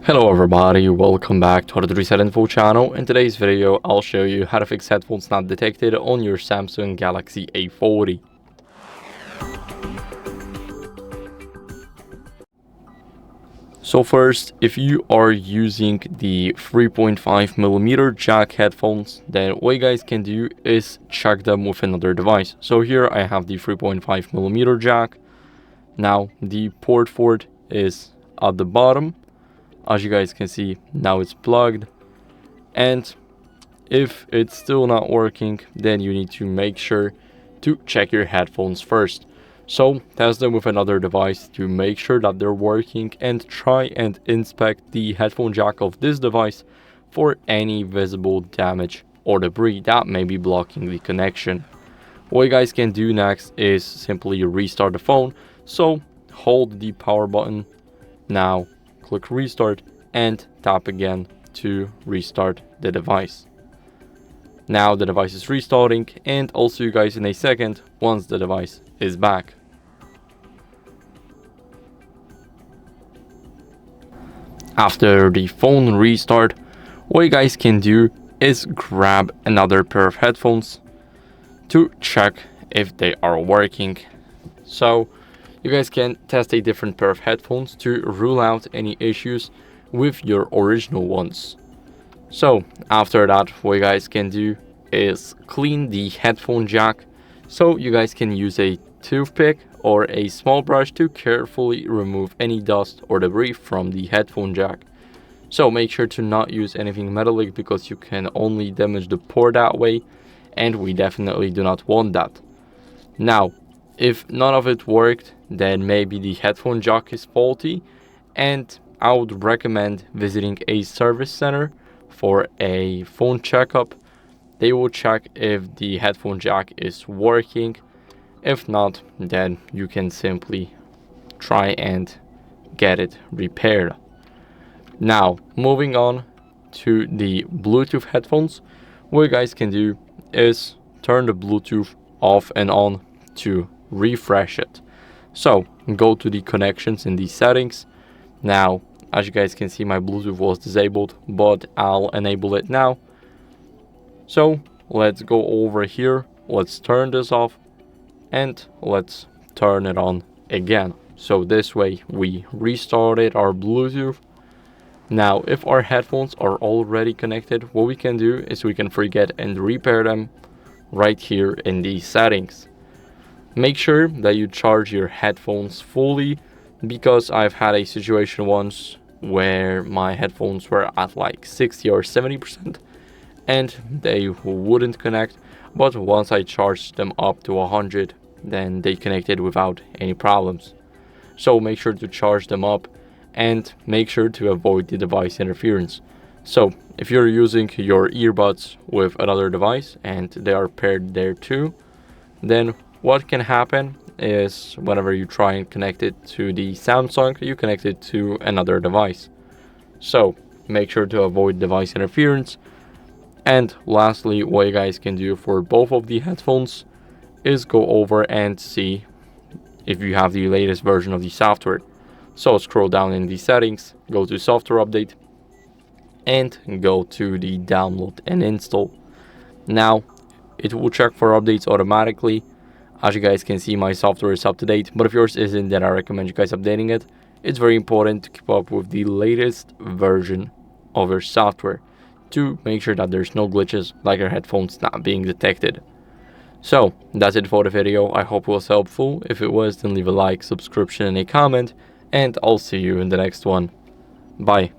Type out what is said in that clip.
Hello everybody, welcome back to HardReset.Info channel. In today's video, I'll show you how to fix headphones not detected on your Samsung Galaxy A40. So first, if you are using the 3.5mm jack headphones, then what you guys can do is check them with another device. So here I have the 3.5mm jack. Now the port for it is at the bottom. As you guys can see, now it's plugged, and if it's still not working, then you need to make sure to check your headphones first. So test them with another device to make sure that they're working, and try and inspect the headphone jack of this device for any visible damage or debris that may be blocking the connection. What you guys can do next is simply restart the phone. So hold the power button, now click restart and tap again to restart the device. Now the device is restarting, and I'll see you guys in a second once the device is back. After the phone restart, what you guys can do is grab another pair of headphones to check if they are working. So you guys can test a different pair of headphones to rule out any issues with your original ones. So after that, what you guys can do is clean the headphone jack. So you guys can use a toothpick or a small brush to carefully remove any dust or debris from the headphone jack. So make sure to not use anything metallic, because you can only damage the port that way, and we definitely do not want that. Now, if none of it worked, then maybe the headphone jack is faulty, and I would recommend visiting a service center for a phone checkup. They will check if the headphone jack is working. If not, then you can simply try and get it repaired. Now, moving on to the Bluetooth headphones, what you guys can do is turn the Bluetooth off and on to refresh it. So go to the connections in the settings. Now, as you guys can see, my Bluetooth was disabled, but I'll enable it now. So let's go over here, let's turn this off, and let's turn it on again. So this way we restarted our Bluetooth. Now, if our headphones are already connected, what we can do is we can forget and repair them right here in the settings. Make sure that you charge your headphones fully, because I've had a situation once where my headphones were at like 60 or 70% and they wouldn't connect, but once I charged them up to 100, then they connected without any problems. So make sure to charge them up and make sure to avoid the device interference. So if you're using your earbuds with another device and they are paired there too, then what can happen is whenever you try and connect it to the Samsung, you connect it to another device. So make sure to avoid device interference. And lastly, what you guys can do for both of the headphones is go over and see if you have the latest version of the software. So scroll down in the settings, go to software update, and go to the download and install. Now it will check for updates automatically. As you guys can see, my software is up to date, but if yours isn't, then I recommend you guys updating it. It's very important to keep up with the latest version of your software to make sure that there's no glitches like your headphones not being detected. So that's it for the video. I hope it was helpful. If it was, then leave a like, subscription, and a comment, and I'll see you in the next one. Bye.